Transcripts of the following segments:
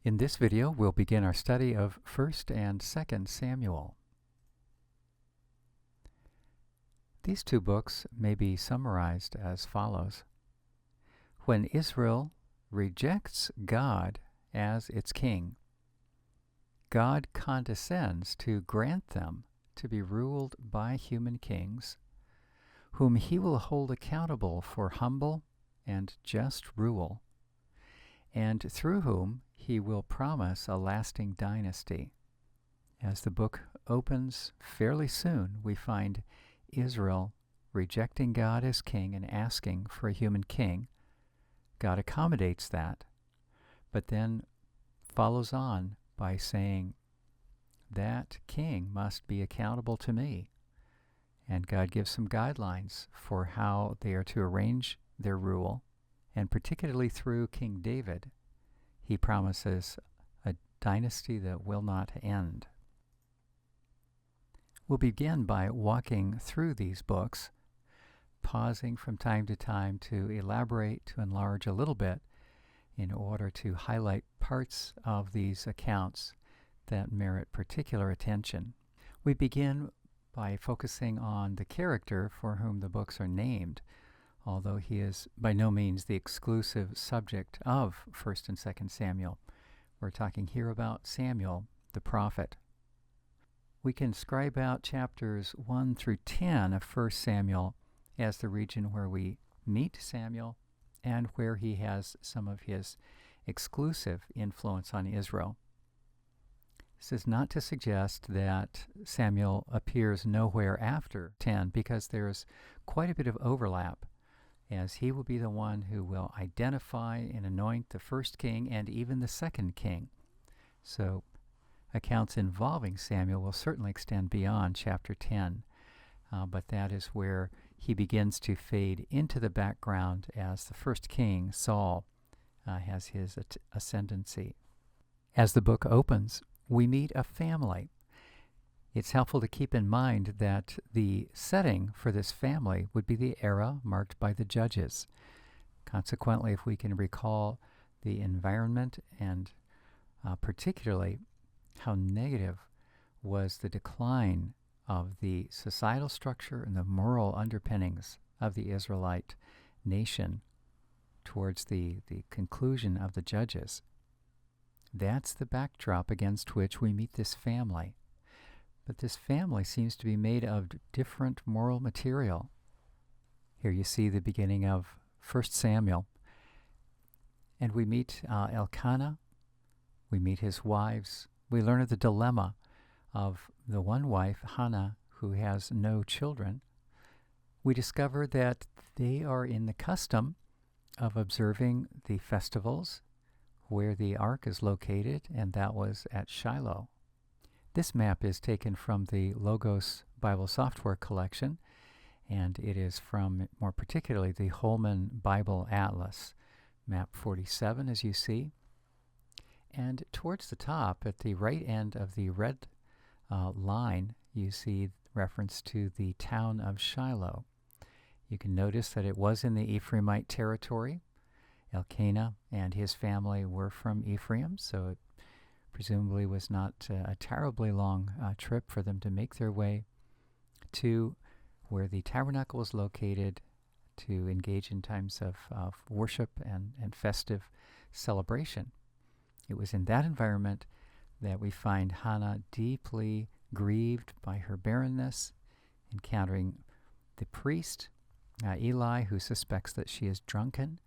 In this video, we'll begin our study of 1st and 2nd Samuel. These two books may be summarized as follows. When Israel rejects God as its king, God condescends to grant them to be ruled by human kings, whom he will hold accountable for humble and just rule, and through whom he will promise a lasting dynasty. As the book opens fairly soon, we find Israel rejecting God as king and asking for a human king. God accommodates that, but then follows on by saying, that king must be accountable to me. And God gives some guidelines for how they are to arrange their rule, and particularly through King David, he promises a dynasty that will not end. We'll begin by walking through these books, pausing from time to time to elaborate, to enlarge a little bit, in order to highlight parts of these accounts that merit particular attention. We begin by focusing on the character for whom the books are named, although he is by no means the exclusive subject of 1st and 2nd Samuel. We're talking here about Samuel, the prophet. We can scribe out chapters 1 through 10 of 1 Samuel as the region where we meet Samuel and where he has some of his exclusive influence on Israel. This is not to suggest that Samuel appears nowhere after 10, because there's quite a bit of overlap, as he will be the one who will identify and anoint the first king and even the second king. So accounts involving Samuel will certainly extend beyond chapter 10, but that is where he begins to fade into the background as the first king, Saul, has his ascendancy. As the book opens, we meet a family. It's helpful to keep in mind that the setting for this family would be the era marked by the Judges. Consequently, if we can recall the environment and particularly how negative was the decline of the societal structure and the moral underpinnings of the Israelite nation towards the conclusion of the Judges, that's the backdrop against which we meet this family. But this family seems to be made of different moral material. Here you see the beginning of 1 Samuel. And we meet Elkanah, we meet his wives, we learn of the dilemma of the one wife, Hannah, who has no children. We discover that they are in the custom of observing the festivals where the ark is located, and that was at Shiloh. This map is taken from the Logos Bible Software Collection, and it is from, more particularly, the Holman Bible Atlas, map 47, as you see. And towards the top, at the right end of the red line, you see reference to the town of Shiloh. You can notice that it was in the Ephraimite territory. Elkanah and his family were from Ephraim, so it presumably was not a terribly long trip for them to make their way to where the tabernacle was located to engage in times of worship and festive celebration. It was in that environment that we find Hannah deeply grieved by her barrenness, encountering the priest, Eli, who suspects that she is drunken.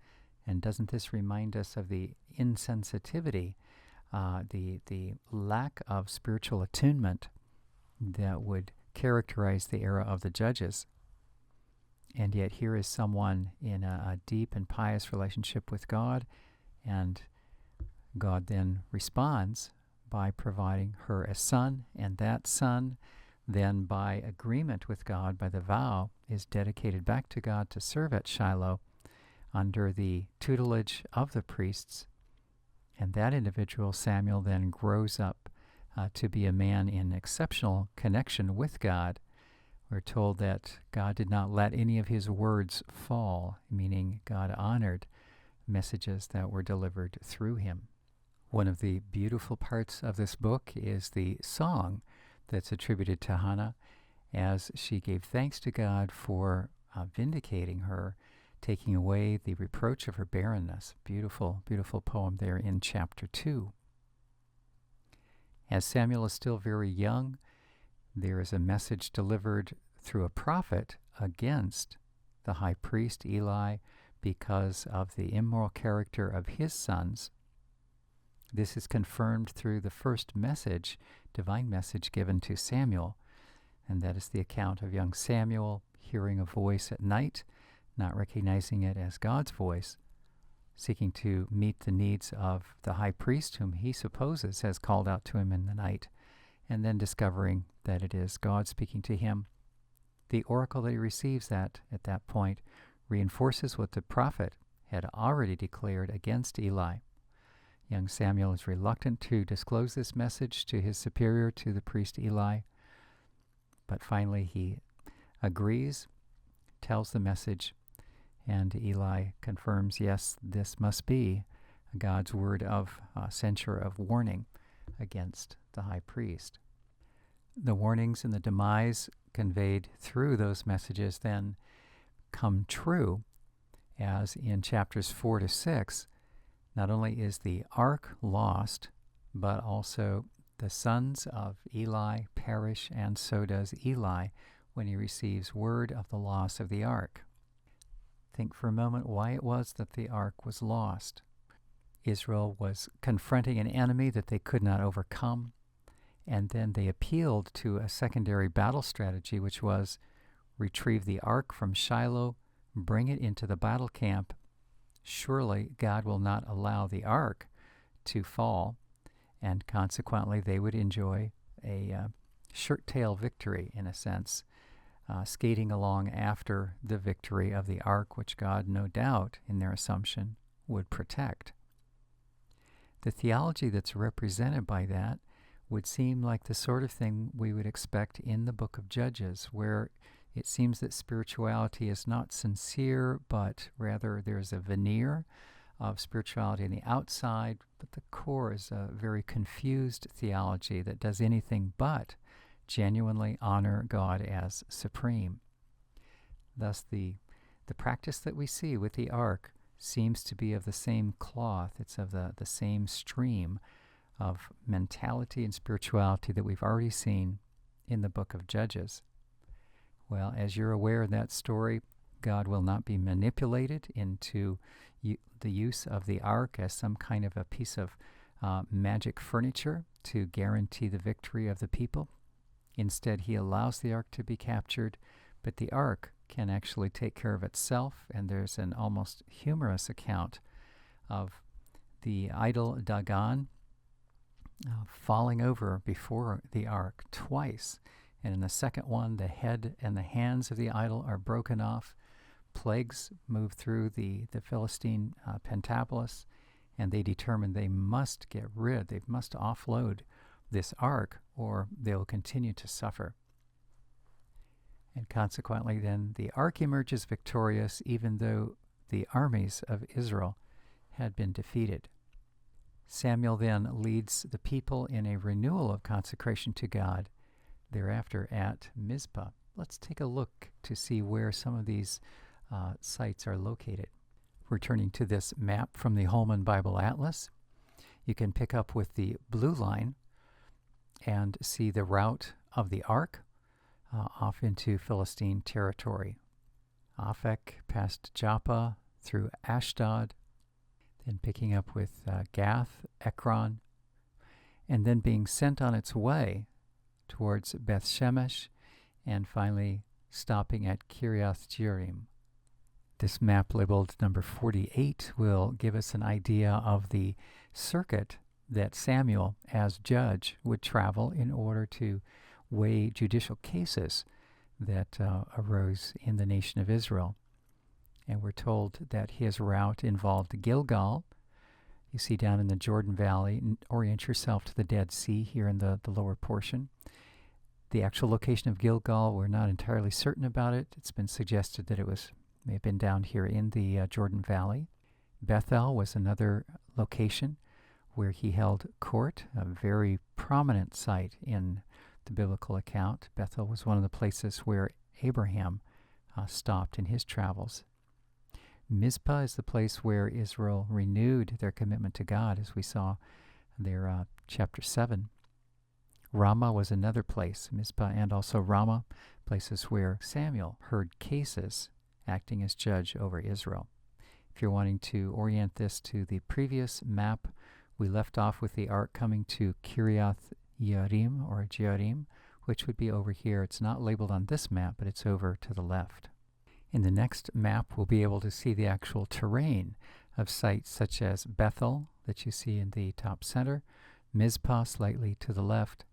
And doesn't this remind us of the insensitivity, the lack of spiritual attunement that would characterize the era of the Judges? And yet here is someone in a deep and pious relationship with God, and God then responds by providing her a son, and that son then, by agreement with God, by the vow, is dedicated back to God to serve at Shiloh under the tutelage of the priests. And that individual, Samuel, then grows up to be a man in exceptional connection with God. We're told that God did not let any of his words fall, meaning God honored messages that were delivered through him. One of the beautiful parts of this book is the song that's attributed to Hannah as she gave thanks to God for vindicating her, taking away the reproach of her barrenness. Beautiful, beautiful poem there in chapter 2. As Samuel is still very young, there is a message delivered through a prophet against the high priest Eli because of the immoral character of his sons. This is confirmed through the first message, divine message given to Samuel, and that is the account of young Samuel hearing a voice at night, not recognizing it as God's voice, seeking to meet the needs of the high priest whom he supposes has called out to him in the night, and then discovering that it is God speaking to him. The oracle that he receives at that point reinforces what the prophet had already declared against Eli. Young Samuel is reluctant to disclose this message to his superior, to the priest Eli, but finally he agrees, tells the message, and Eli confirms, yes, this must be God's word of censure, of warning against the high priest. The warnings and the demise conveyed through those messages then come true, as in chapters 4 to 6, not only is the ark lost, but also the sons of Eli perish, and so does Eli when he receives word of the loss of the ark. Think for a moment why it was that the ark was lost. Israel was confronting an enemy that they could not overcome, and then they appealed to a secondary battle strategy, which was retrieve the ark from Shiloh, bring it into the battle camp. Surely God will not allow the ark to fall, and consequently they would enjoy a shirt-tail victory, in a sense, skating along after the victory of the ark, which God, no doubt, in their assumption, would protect. The theology that's represented by that would seem like the sort of thing we would expect in the book of Judges, where it seems that spirituality is not sincere, but rather there's a veneer of spirituality on the outside, but the core is a very confused theology that does anything but genuinely honor God as supreme. Thus, the practice that we see with the ark seems to be of the same cloth. It's of the same stream of mentality and spirituality that we've already seen in the book of Judges. Well, as you're aware of that story, God will not be manipulated into the use of the ark as some kind of a piece of magic furniture to guarantee the victory of the people. Instead, he allows the ark to be captured, but the ark can actually take care of itself, and there's an almost humorous account of the idol Dagon falling over before the ark twice. And in the second one, the head and the hands of the idol are broken off. Plagues move through the Philistine Pentapolis, and they determine they must offload this ark, or they will continue to suffer. And consequently, then, the ark emerges victorious, even though the armies of Israel had been defeated. Samuel then leads the people in a renewal of consecration to God thereafter at Mizpah. Let's take a look to see where some of these sites are located. Returning to this map from the Holman Bible Atlas, you can pick up with the blue line and see the route of the ark off into Philistine territory. Aphek past Joppa through Ashdod, then picking up with Gath, Ekron, and then being sent on its way towards Beth Shemesh, and finally stopping at Kiriath Jearim. This map labeled number 48 will give us an idea of the circuit that Samuel, as judge, would travel in order to weigh judicial cases that arose in the nation of Israel. And we're told that his route involved Gilgal. You see down in the Jordan Valley, orient yourself to the Dead Sea here in the lower portion. The actual location of Gilgal, we're not entirely certain about it. It's been suggested that it may have been down here in the Jordan Valley. Bethel was another location where he held court, a very prominent site in the biblical account. Bethel was one of the places where Abraham stopped in his travels. Mizpah is the place where Israel renewed their commitment to God, as we saw there, chapter 7. Ramah was another place, Mizpah and also Ramah, places where Samuel heard cases acting as judge over Israel. If you're wanting to orient this to the previous map, we left off with the ark coming to Kiriath Yearim, or Jearim, which would be over here. It's not labeled on this map, but it's over to the left. In the next map, we'll be able to see the actual terrain of sites such as Bethel, that you see in the top center, Mizpah slightly to the left.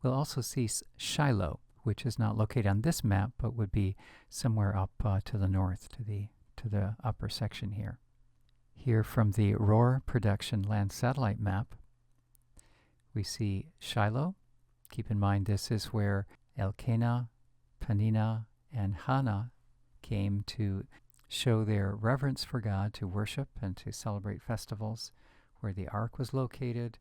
We'll also see Shiloh, which is not located on this map, but would be somewhere up to the north, to the upper section here. Here from the Rohr Production Land Satellite map, we see Shiloh. Keep in mind this is where Elkanah, Peninnah, and Hannah came to show their reverence for God, to worship and to celebrate festivals, where the ark was located,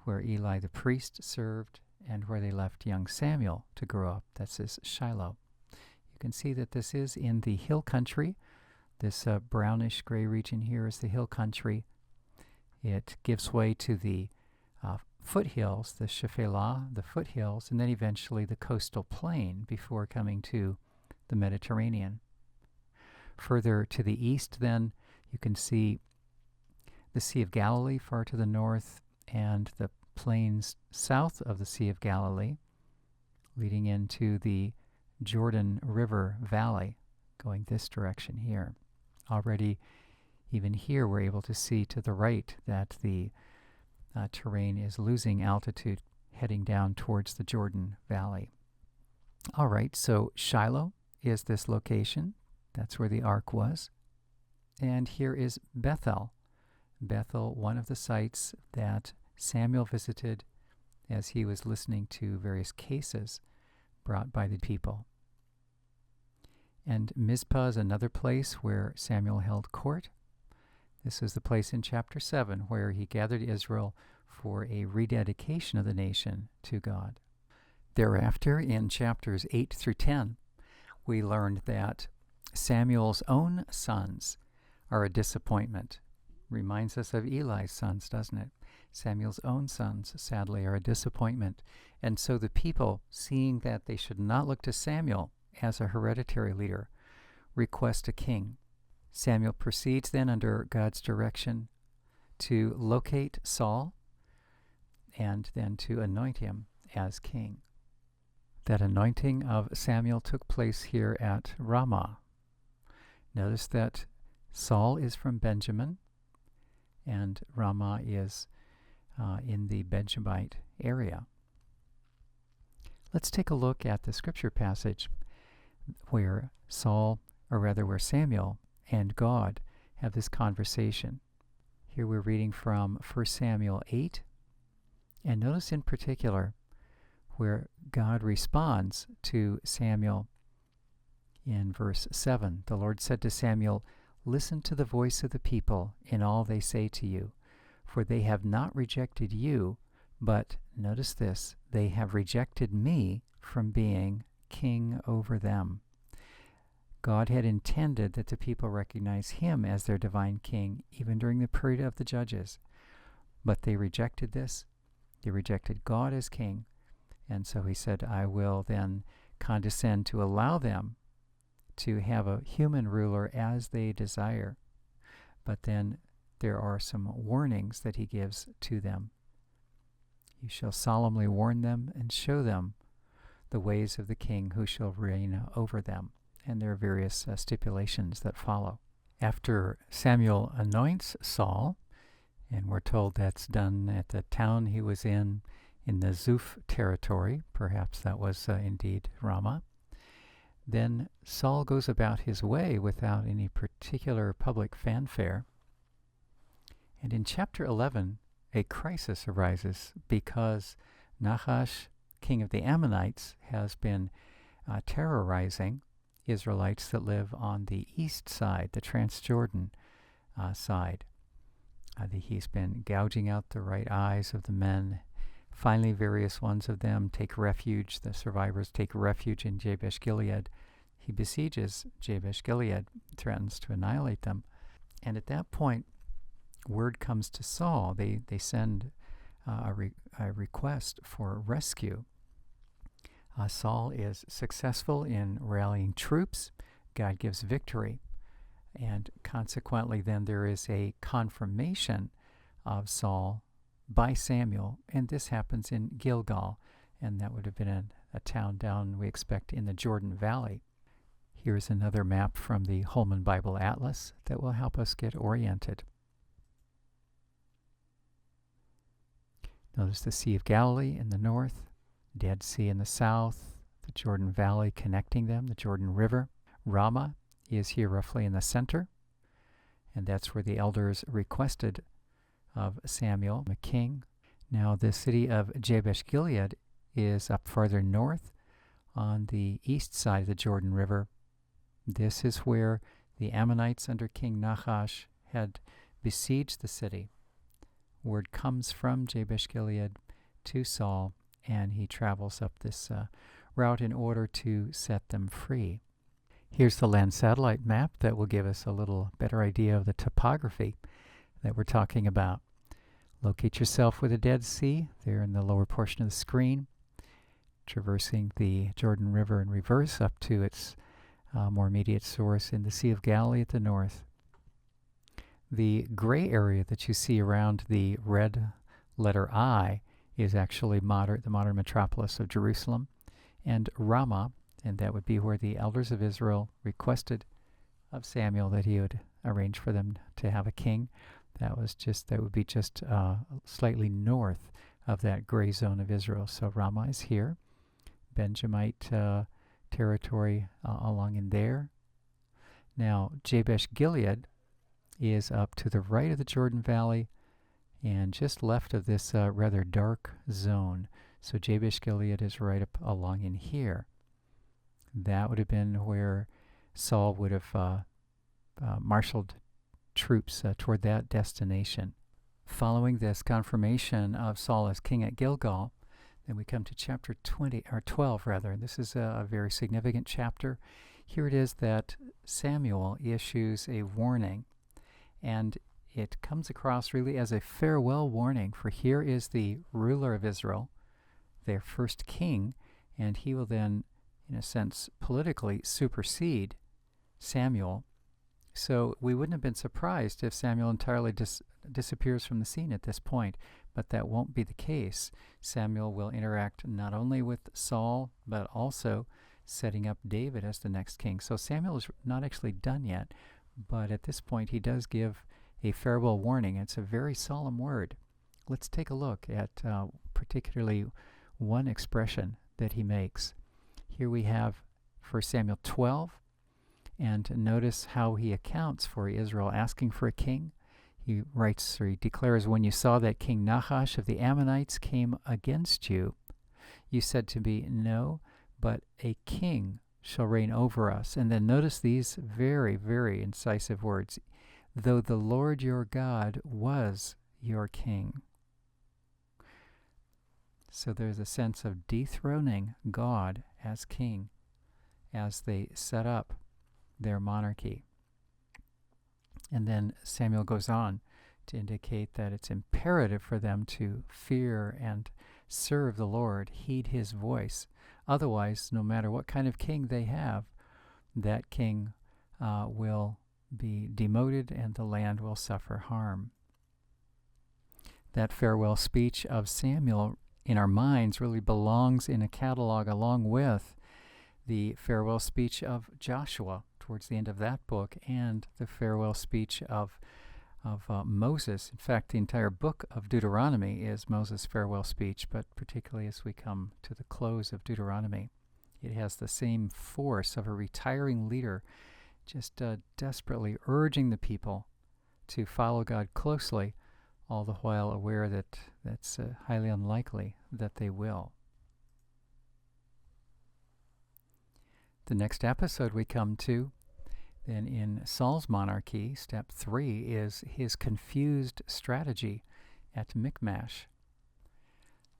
where Eli the priest served, and where they left young Samuel to grow up. This is Shiloh. You can see that this is in the hill country. This brownish gray region here is the hill country. It gives way to the foothills, the Shephelah, the foothills, and then eventually the coastal plain before coming to the Mediterranean. Further to the east, then, you can see the Sea of Galilee far to the north and the plains south of the Sea of Galilee, leading into the Jordan River Valley, going this direction here. Already, even here, we're able to see to the right that the terrain is losing altitude, heading down towards the Jordan Valley. All right, so Shiloh is this location. That's where the ark was. And here is Bethel. Bethel, one of the sites that Samuel visited as he was listening to various cases brought by the people. And Mizpah is another place where Samuel held court. This is the place in chapter 7 where he gathered Israel for a rededication of the nation to God. Thereafter, in chapters 8 through 10, we learned that Samuel's own sons are a disappointment. Reminds us of Eli's sons, doesn't it? Samuel's own sons, sadly, are a disappointment. And so the people, seeing that they should not look to Samuel as a hereditary leader, request a king. Samuel proceeds then, under God's direction, to locate Saul and then to anoint him as king. That anointing of Samuel took place here at Ramah. Notice that Saul is from Benjamin, and Ramah is in the Benjamite area. Let's take a look at the scripture passage where where Samuel and God have this conversation. Here we're reading from 1 Samuel 8, and notice in particular where God responds to Samuel in verse 7. The Lord said to Samuel, "Listen to the voice of the people in all they say to you, for they have not rejected you, but," notice this, "they have rejected me from being king over them." God had intended that the people recognize him as their divine king, even during the period of the judges. But they rejected this. They rejected God as king. And so he said, I will then condescend to allow them to have a human ruler as they desire. But then there are some warnings that he gives to them. You shall solemnly warn them and show them the ways of the king who shall reign over them. And there are various stipulations that follow. After Samuel anoints Saul, and we're told that's done at the town he was in the Zuph territory, perhaps that was indeed Ramah, then Saul goes about his way without any particular public fanfare. And in chapter 11, a crisis arises because Nahash, king of the Ammonites, has been terrorizing Israelites that live on the east side, the Transjordan side. He's been gouging out the right eyes of the men. Finally, various ones of them take refuge, the survivors take refuge in Jabesh Gilead. He besieges Jabesh Gilead, threatens to annihilate them. And at that point, word comes to Saul. They send a request for rescue. Saul is successful in rallying troops. God gives victory. And consequently, then there is a confirmation of Saul by Samuel, and this happens in Gilgal, and that would have been a town down, we expect, in the Jordan Valley. Here's another map from the Holman Bible Atlas that will help us get oriented. Notice the Sea of Galilee in the north, Dead Sea in the south, the Jordan Valley connecting them, the Jordan River. Ramah is here roughly in the center, and that's where the elders requested of Samuel, the king. Now the city of Jabesh Gilead is up farther north on the east side of the Jordan River. This is where the Ammonites under King Nahash had besieged the city. Word comes from Jabesh Gilead to Saul, and he travels up this route in order to set them free. Here's the land satellite map that will give us a little better idea of the topography that we're talking about. Locate yourself with the Dead Sea there in the lower portion of the screen, traversing the Jordan River in reverse up to its more immediate source in the Sea of Galilee at the north. The gray area that you see around the red letter I is actually the modern metropolis of Jerusalem, and Ramah, and that would be where the elders of Israel requested of Samuel that he would arrange for them to have a king. That would be just slightly north of that gray zone of Israel. So Ramah is here, Benjamite territory along in there. Now Jabesh Gilead is up to the right of the Jordan Valley and just left of this rather dark zone. So Jabesh Gilead is right up along in here. That would have been where Saul would have marshaled troops toward that destination. Following this confirmation of Saul as king at Gilgal, then we come to chapter 12 rather. This is a very significant chapter. Here it is that Samuel issues a warning, and it comes across really as a farewell warning, for here is the ruler of Israel, their first king, and he will then, in a sense, politically supersede Samuel. So we wouldn't have been surprised if Samuel entirely disappears from the scene at this point, but that won't be the case. Samuel will interact not only with Saul, but also setting up David as the next king. So Samuel is not actually done yet, but at this point he does give a farewell warning. It's a very solemn word. Let's take a look at particularly one expression that he makes. Here we have 1 Samuel 12, and notice how he accounts for Israel asking for a king. He writes, or he declares, when you saw that King Nahash of the Ammonites came against you, you said to me, no, but a king shall reign over us. And then notice these very, very incisive words, though the Lord your God was your king. So there's a sense of dethroning God as king as they set up their monarchy. And then Samuel goes on to indicate that it's imperative for them to fear and serve the Lord, heed his voice. Otherwise, no matter what kind of king they have, that king will be demoted and the land will suffer harm. That farewell speech of Samuel in our minds really belongs in a catalog along with the farewell speech of Joshua towards the end of that book, and the farewell speech of Moses. In fact, the entire book of Deuteronomy is Moses' farewell speech, but particularly as we come to the close of Deuteronomy, it has the same force of a retiring leader just desperately urging the people to follow God closely, all the while aware that that's highly unlikely that they will. The next episode we come to Then in Saul's monarchy, step 3 is his confused strategy at Michmash.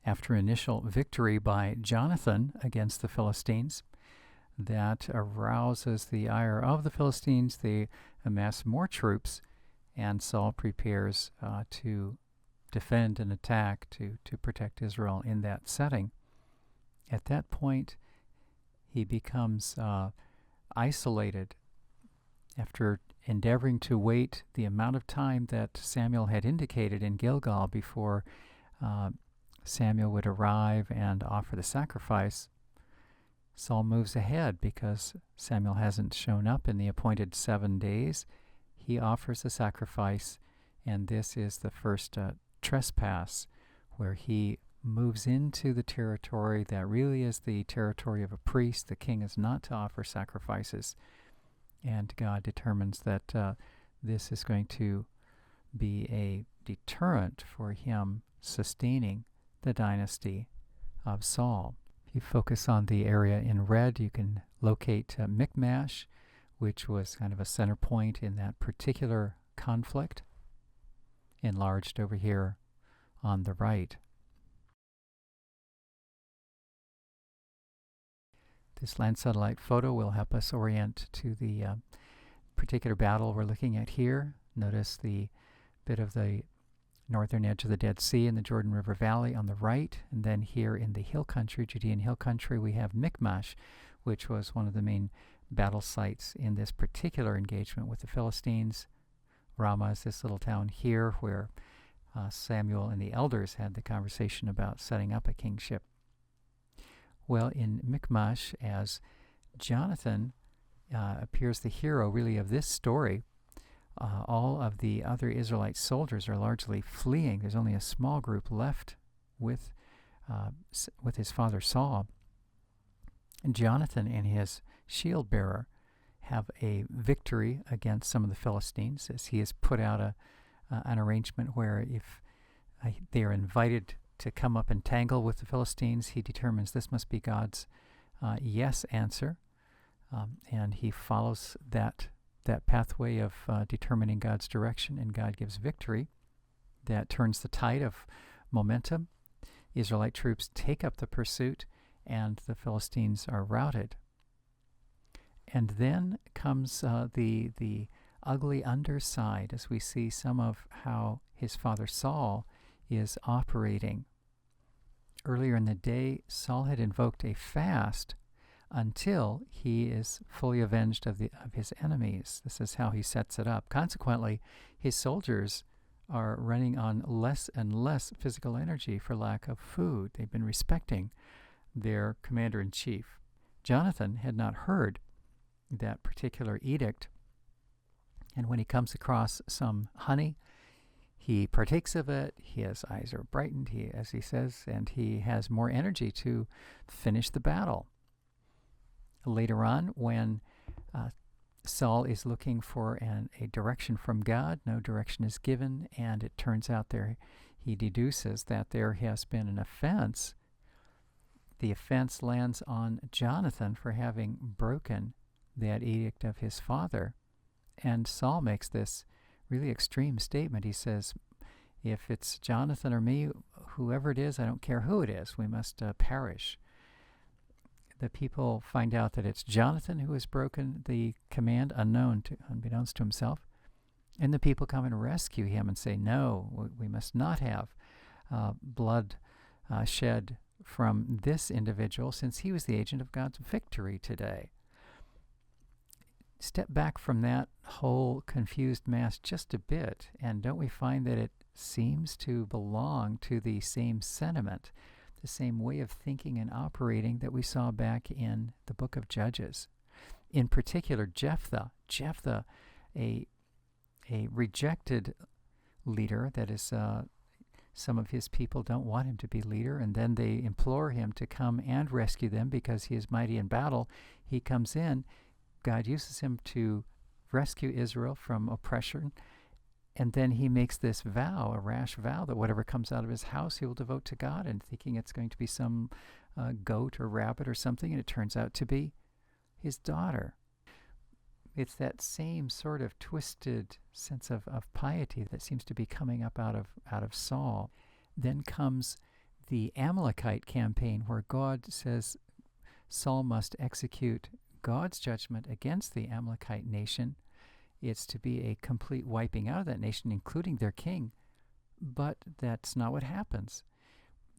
After initial victory by Jonathan against the Philistines, that arouses the ire of the Philistines. They amass more troops, and Saul prepares to defend and attack to protect Israel in that setting. At that point, he becomes isolated after endeavoring to wait the amount of time that Samuel had indicated in Gilgal before Samuel would arrive and offer the sacrifice. Saul moves ahead because Samuel hasn't shown up in the appointed 7 days. He offers the sacrifice, and this is the first trespass, where he moves into the territory that really is the territory of a priest. The king is not to offer sacrifices, and God determines that this is going to be a deterrent for him sustaining the dynasty of Saul. If you focus on the area in red, you can locate Michmash, which was kind of a center point in that particular conflict, enlarged over here on the right. This land satellite photo will help us orient to the particular battle we're looking at here. Notice the bit of the northern edge of the Dead Sea in the Jordan River Valley on the right, and then here in the hill country, Judean hill country, we have Michmash, which was one of the main battle sites in this particular engagement with the Philistines. Ramah is this little town here where Samuel and the elders had the conversation about setting up a kingship. Well, in Michmash, as Jonathan appears the hero really of this story, all of the other Israelite soldiers are largely fleeing. There's only a small group left with his father Saul. And Jonathan and his shield bearer have a victory against some of the Philistines, as he has put out an arrangement where if they are invited to come up and tangle with the Philistines, he determines this must be God's yes answer, and he follows that pathway of determining God's direction, and God gives victory. That turns the tide of momentum. Israelite troops take up the pursuit, and the Philistines are routed. And then comes the ugly underside, as we see some of how his father Saul is operating. Earlier in the day, Saul had invoked a fast until he is fully avenged of his enemies. This is how he sets it up. Consequently, his soldiers are running on less and less physical energy for lack of food. They've been respecting their commander-in-chief. Jonathan had not heard that particular edict, and when he comes across some honey, he partakes of it. His eyes are brightened, as he says, and he has more energy to finish the battle. Later on, when Saul is looking for a direction from God, no direction is given, and it turns out he deduces that there has been an offense. The offense lands on Jonathan for having broken that edict of his father. And Saul makes this really extreme statement. He says, if it's Jonathan or me, whoever it is, I don't care who it is, we must perish. The people find out that it's Jonathan who has broken the command, unbeknownst to himself, and the people come and rescue him and say, no, we must not have blood shed from this individual, since he was the agent of God's victory today. Step back from that whole confused mass just a bit, and don't we find that it seems to belong to the same sentiment, the same way of thinking and operating that we saw back in the book of Judges? In particular, Jephthah, a rejected leader, that is, some of his people don't want him to be leader, and then they implore him to come and rescue them because he is mighty in battle. He comes in. God uses him to rescue Israel from oppression, and then he makes this vow, a rash vow, that whatever comes out of his house he will devote to God, and thinking it's going to be some goat or rabbit or something, and it turns out to be his daughter. it's that same sort of twisted sense of piety that seems to be coming up out of Saul. Then comes the Amalekite campaign, where God says Saul must execute God's judgment against the Amalekite nation. It's to be a complete wiping out of that nation, including their king. But that's not what happens.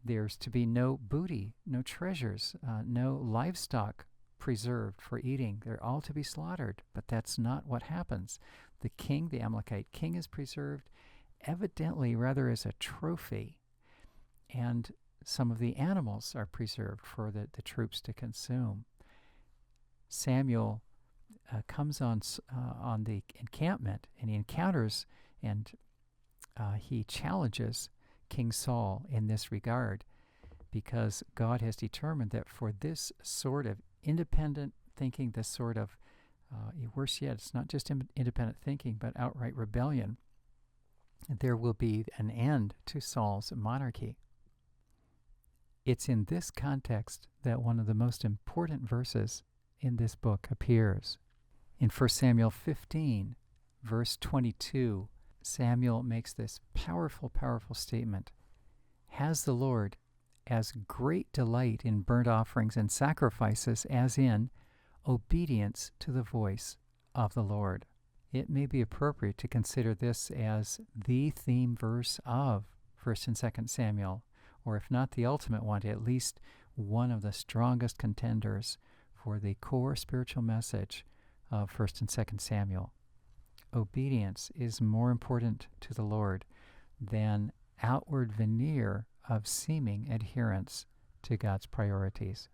There's to be no booty, no treasures, no livestock preserved for eating. They're all to be slaughtered. But that's not what happens. The king, the Amalekite king, is preserved, evidently rather as a trophy. And some of the animals are preserved for the troops to consume. Samuel comes on the encampment, and he encounters and he challenges King Saul in this regard, because God has determined that for this sort of independent thinking, this sort of, worse yet, it's not just independent thinking, but outright rebellion, there will be an end to Saul's monarchy. It's in this context that one of the most important verses in this book appears. In 1 Samuel 15, verse 22, Samuel makes this powerful, powerful statement. Has the Lord as great delight in burnt offerings and sacrifices as in obedience to the voice of the Lord? It may be appropriate to consider this as the theme verse of 1 and 2 Samuel, or if not the ultimate one, at least one of the strongest contenders for the core spiritual message of 1 and 2 Samuel. Obedience is more important to the Lord than outward veneer of seeming adherence to God's priorities.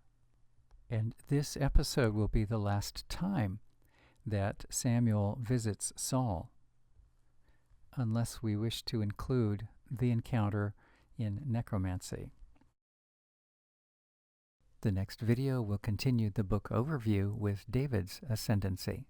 And this episode will be the last time that Samuel visits Saul, unless we wish to include the encounter in necromancy. The next video will continue the book overview with David's ascendancy.